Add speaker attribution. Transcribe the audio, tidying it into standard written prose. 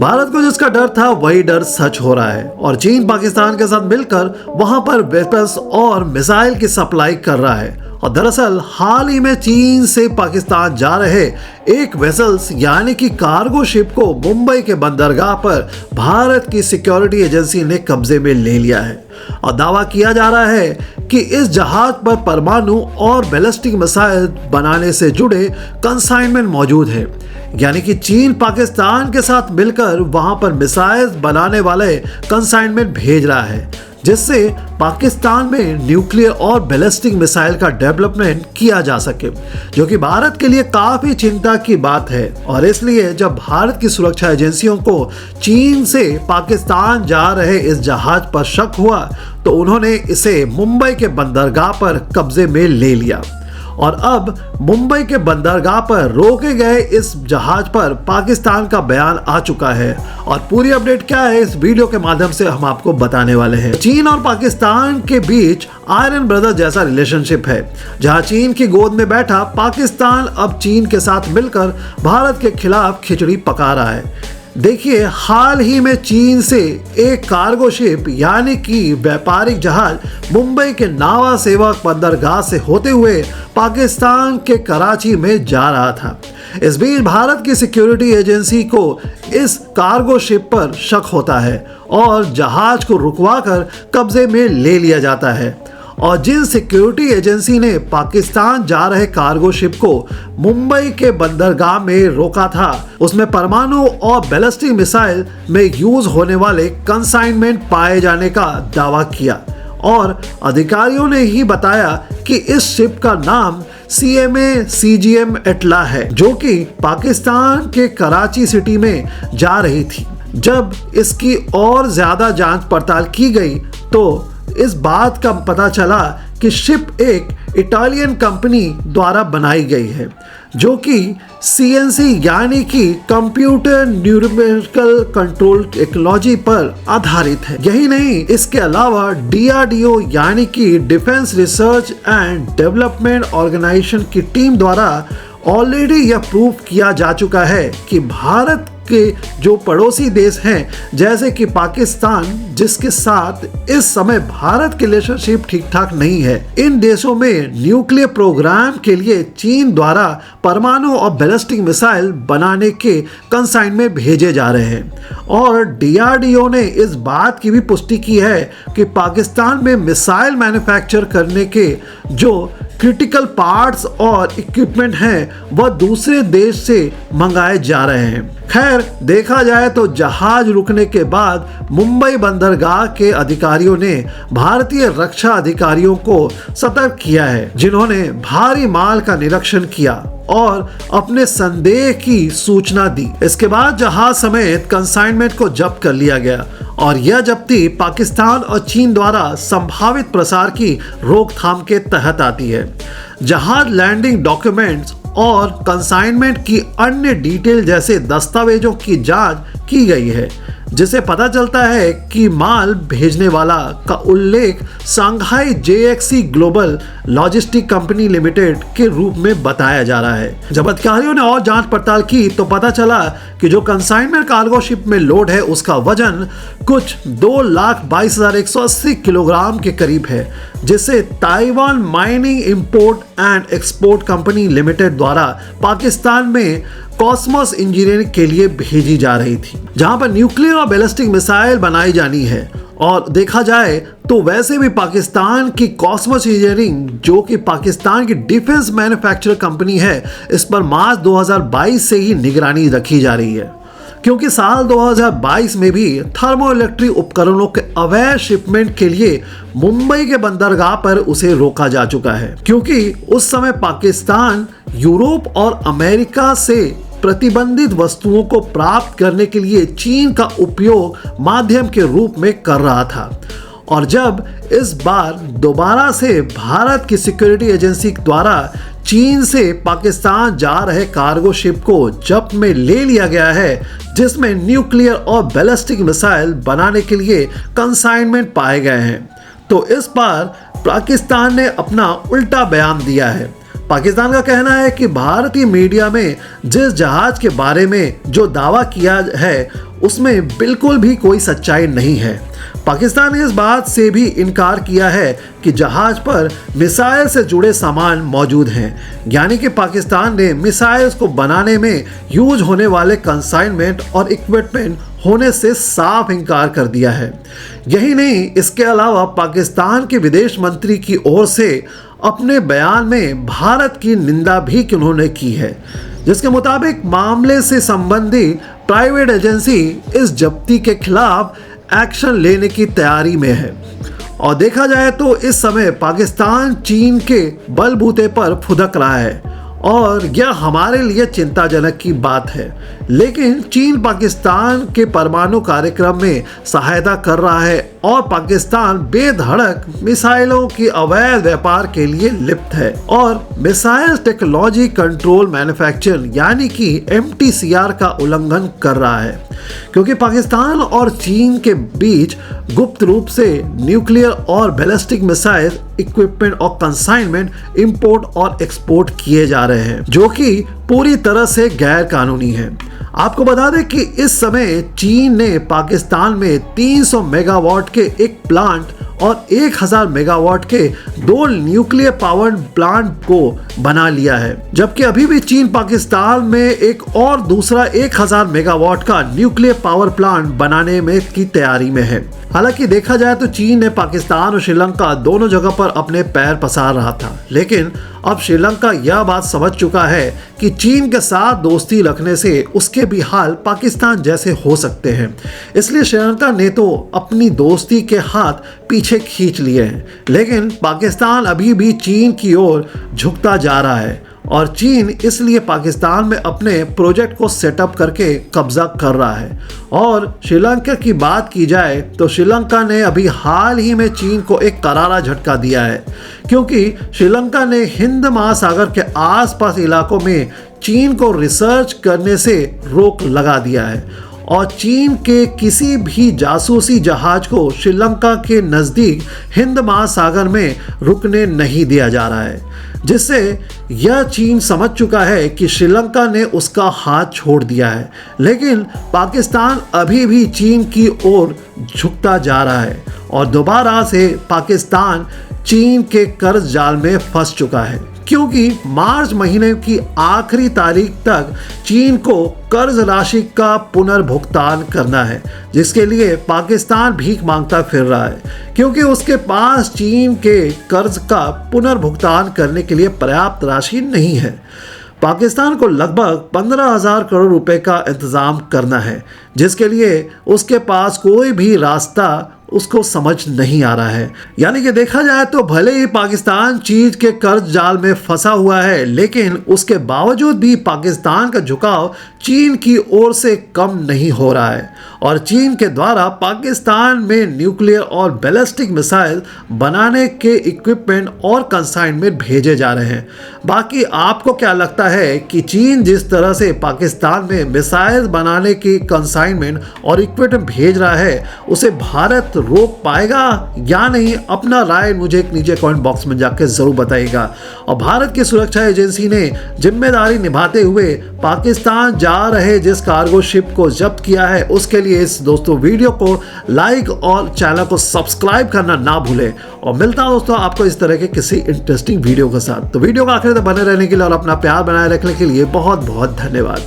Speaker 1: भारत को जिसका डर था वही डर सच हो रहा है और चीन पाकिस्तान के साथ मिलकर वहां पर वेपन्स और मिसाइल की सप्लाई कर रहा है। और दरअसल हाल ही में चीन से पाकिस्तान जा रहे एक वेसल्स यानी कि कार्गो शिप को मुंबई के बंदरगाह पर भारत की सिक्योरिटी एजेंसी ने कब्जे में ले लिया है और दावा किया जा रहा है कि इस जहाज पर परमाणु और बैलिस्टिक मिसाइल बनाने से जुड़े कंसाइनमेंट मौजूद है, यानी कि चीन पाकिस्तान के साथ मिलकर वहां पर मिसाइल बनाने वाले कंसाइनमेंट भेज रहा है, जिससे पाकिस्तान में न्यूक्लियर और बैलिस्टिक मिसाइल का डेवलपमेंट किया जा सके, जो कि भारत के लिए काफी चिंता की बात है। और इसलिए जब भारत की सुरक्षा एजेंसियों को चीन से पाकिस्तान जा रहे इस जहाज पर शक हुआ तो उन्होंने इसे मुंबई के बंदरगाह पर कब्जे में ले लिया और अब मुंबई के बंदरगाह पर रोके गए इस जहाज पर पाकिस्तान का बयान आ चुका है। और पूरी अपडेट क्या है इस वीडियो के माध्यम से हम आपको बताने वाले हैं। चीन और पाकिस्तान के बीच आयरन ब्रदर जैसा रिलेशनशिप है, जहां चीन की गोद में बैठा पाकिस्तान अब चीन के साथ मिलकर भारत के खिलाफ खिचड़ी पका रहा है। देखिए, हाल ही में चीन से एक कार्गो शिप यानी कि व्यापारिक जहाज मुंबई के नावा सेवक बंदरगाह से होते हुए पाकिस्तान के कराची में जा रहा था। इस बीच भारत की सिक्योरिटी एजेंसी को इस कार्गो शिप पर शक होता है और जहाज को रुकवाकर कब्जे में ले लिया जाता है। और जिन सिक्योरिटी एजेंसी ने पाकिस्तान जा रहे कार्गो शिप को मुंबई के बंदरगाह में रोका था, उसमें परमाणु और बैलिस्टिक मिसाइल में यूज होने वाले कंसाइनमेंट पाए जाने का दावा किया और अधिकारियों ने ही बताया कि इस शिप का नाम CMA-CGM एटला है, जो कि पाकिस्तान के कराची सिटी में जा रही थी। जब इसकी और ज्यादा जांच पड़ताल की गई तो इस बात का पता चला कि शिप एक इटालियन कंपनी द्वारा बनाई गई है, जो कि CNC यानी कि कंप्यूटर न्यूमेरिकल कंट्रोल टेक्नोलॉजी पर आधारित है। यही नहीं, इसके अलावा DRDO यानी कि defence research and development organisation की टीम द्वारा ऑलरेडी यह प्रूव किया जा चुका है कि भारत के जो पड़ोसी देश हैं जैसे कि पाकिस्तान, जिसके साथ इस समय भारत की रिलेशनशिप ठीक ठाक नहीं है, इन देशों में न्यूक्लियर प्रोग्राम के लिए चीन द्वारा परमाणु और बैलिस्टिक मिसाइल बनाने के कंसाइनमेंट भेजे जा रहे हैं। और DRDO ने इस बात की भी पुष्टि की है कि पाकिस्तान में मिसाइल मैन्युफैक्चर करने के जो क्रिटिकल पार्ट्स और इक्विपमेंट हैं वह दूसरे देश से मंगाए जा रहे हैं। खैर, देखा जाए तो जहाज रुकने के बाद मुंबई बंदरगाह के अधिकारियों ने भारतीय रक्षा अधिकारियों को सतर्क किया है, जिन्होंने भारी माल का निरीक्षण किया और अपने संदेह की सूचना दी। इसके बाद जहाज समेत कंसाइनमेंट को जब्त कर लिया गया और यह जब्ती पाकिस्तान और चीन द्वारा संभावित प्रसार की रोकथाम के तहत आती है। जहाज लैंडिंग डॉक्यूमेंट्स और कंसाइनमेंट की अन्य डिटेल जैसे दस्तावेजों की जांच की गई है, जिसे पता चलता है कि माल भेजने वाला का उल्लेख Shanghai JXC global logistic company limited के रूप में बताया जा रहा है। जब अधिकारियों ने और जांच पड़ताल की तो पता चला कि जो कंसाइनमेंट कार्गो शिप में लोड है उसका वजन कुछ 2,22,180 किलोग्राम के करीब है, जिसे Taiwan mining import and export company limited द्वारा पाकिस्तान में कॉस्मोस इंजीनियरिंग के लिए भेजी जा रही थी, जहां पर न्यूक्लियर और बैलिस्टिक मिसाइल बनाई जानी है। और देखा जाए तो वैसे भी पाकिस्तान की कॉस्मोस इंजीनियरिंग, जो कि पाकिस्तान की डिफेंस मैन्युफैक्चर कंपनी है, इस पर मार्च 2022 से ही निगरानी रखी जा रही है, क्योंकि साल 2022 में भी थर्मो इलेक्ट्रिक उपकरणों के अवैध शिपमेंट के लिए मुंबई के बंदरगाह पर उसे रोका जा चुका है, क्योंकि उस समय पाकिस्तान यूरोप और अमेरिका से प्रतिबंधित वस्तुओं को प्राप्त करने के लिए चीन का उपयोग माध्यम के रूप में कर रहा था। और जब इस बार दोबारा से भारत की सिक्योरिटी एजेंसी द्वारा चीन से पाकिस्तान जा रहे कार्गो शिप को जब्त में ले लिया गया है, जिसमें न्यूक्लियर और बैलिस्टिक मिसाइल बनाने के लिए कंसाइनमेंट पाए गए हैं, तो इस बार पाकिस्तान ने अपना उल्टा बयान दिया है। पाकिस्तान का कहना है कि भारतीय मीडिया में जिस जहाज के बारे में जो दावा किया है उसमें बिल्कुल भी कोई सच्चाई नहीं है। पाकिस्तान ने इस बात से भी इनकार किया है कि जहाज पर मिसाइल से जुड़े सामान मौजूद हैं, यानी कि पाकिस्तान ने मिसाइल्स को बनाने में यूज होने वाले कंसाइनमेंट और इक्विपमेंट होने से साफ इनकार कर दिया है। यही नहीं, इसके अलावा पाकिस्तान के विदेश मंत्री की ओर से अपने बयान में भारत की निंदा भी उन्होंने की है, जिसके मुताबिक मामले से संबंधित प्राइवेट एजेंसी इस जब्ती के खिलाफ एक्शन लेने की तैयारी में है। और देखा जाए तो इस समय पाकिस्तान चीन के बलबूते पर फुदक रहा है और यह हमारे लिए चिंताजनक की बात है। लेकिन चीन पाकिस्तान के परमाणु कार्यक्रम में सहायता कर रहा है और पाकिस्तान बेधड़क मिसाइलों की अवैध व्यापार के लिए लिप्त है और मिसाइल टेक्नोलॉजी कंट्रोल मैन्युफैक्चरिंग यानी कि MTCR का उल्लंघन कर रहा है, क्योंकि पाकिस्तान और चीन के बीच गुप्त रूप से न्यूक्लियर और बैलिस्टिक मिसाइल इक्विपमेंट और कंसाइनमेंट इंपोर्ट और एक्सपोर्ट किए जा रहे हैं, जो कि पूरी तरह से गैर कानूनी है। आपको बता दें कि इस समय चीन ने पाकिस्तान में 300 मेगावाट के एक प्लांट और 1000 मेगावाट के 2 न्यूक्लियर पावर प्लांट को बना लिया है, जबकि अभी भी चीन पाकिस्तान में एक और दूसरा 1000 मेगावाट का न्यूक्लियर पावर प्लांट बनाने में की तैयारी में है। हालांकि देखा जाए तो चीन ने पाकिस्तान और श्रीलंका दोनों जगह पर अपने पैर पसार रहा था, लेकिन अब श्रीलंका यह बात समझ चुका है कि चीन के साथ दोस्ती रखने से उसके भी हाल पाकिस्तान जैसे हो सकते हैं। इसलिए श्रीलंका ने तो अपनी दोस्ती के हाथ पीछे खींच लिए हैं, लेकिन पाकिस्तान अभी भी चीन की ओर झुकता जा रहा है और चीन इसलिए पाकिस्तान में अपने प्रोजेक्ट को सेटअप करके कब्जा कर रहा है। और श्रीलंका की बात की जाए तो श्रीलंका ने अभी हाल ही में चीन को एक करारा झटका दिया है, क्योंकि श्रीलंका ने हिंद महासागर के आसपास इलाकों में चीन को रिसर्च करने से रोक लगा दिया है और चीन के किसी भी जासूसी जहाज को श्रीलंका के नज़दीक हिंद महासागर में रुकने नहीं दिया जा रहा है, जिससे यह चीन समझ चुका है कि श्रीलंका ने उसका हाथ छोड़ दिया है। लेकिन पाकिस्तान अभी भी चीन की ओर झुकता जा रहा है और दोबारा से पाकिस्तान चीन के कर्ज जाल में फंस चुका है, क्योंकि मार्च महीने की आखिरी तारीख तक चीन को कर्ज राशि का पुनर्भुगतान करना है, जिसके लिए पाकिस्तान भीख मांगता फिर रहा है, क्योंकि उसके पास चीन के कर्ज का पुनर्भुगतान करने के लिए पर्याप्त राशि नहीं है। पाकिस्तान को लगभग 15,000 करोड़ रुपए का इंतजाम करना है, जिसके लिए उसके पास कोई भी रास्ता उसको समझ नहीं आ रहा है। यानी कि देखा जाए तो भले ही पाकिस्तान चीन के कर्ज जाल में फंसा हुआ है, लेकिन उसके बावजूद भी पाकिस्तान का झुकाव चीन की ओर से कम नहीं हो रहा है और चीन के द्वारा पाकिस्तान में न्यूक्लियर और बैलिस्टिक मिसाइल बनाने के इक्विपमेंट और कंसाइनमेंट भेजे जा रहे हैं। बाकी आपको क्या लगता है कि चीन जिस तरह से पाकिस्तान में मिसाइल बनाने की कंसाइनमेंट और इक्विपमेंट भेज रहा है, उसे भारत रोक पाएगा या नहीं? अपना राय मुझे नीचे कमेंट बॉक्स में जाकर जरूर बताइएगा। और भारत की सुरक्षा एजेंसी ने जिम्मेदारी निभाते हुए पाकिस्तान जा रहे जिस कार्गो शिप को जब्त किया है, उसके लिए इस दोस्तों वीडियो को लाइक और चैनल को सब्सक्राइब करना ना भूलें। और मिलता हूं दोस्तों आपको इस तरह के किसी इंटरेस्टिंग वीडियो के साथ। तो वीडियो को आखिर तक बने रहने के लिए और अपना प्यार बनाए रखने के लिए बहुत बहुत धन्यवाद।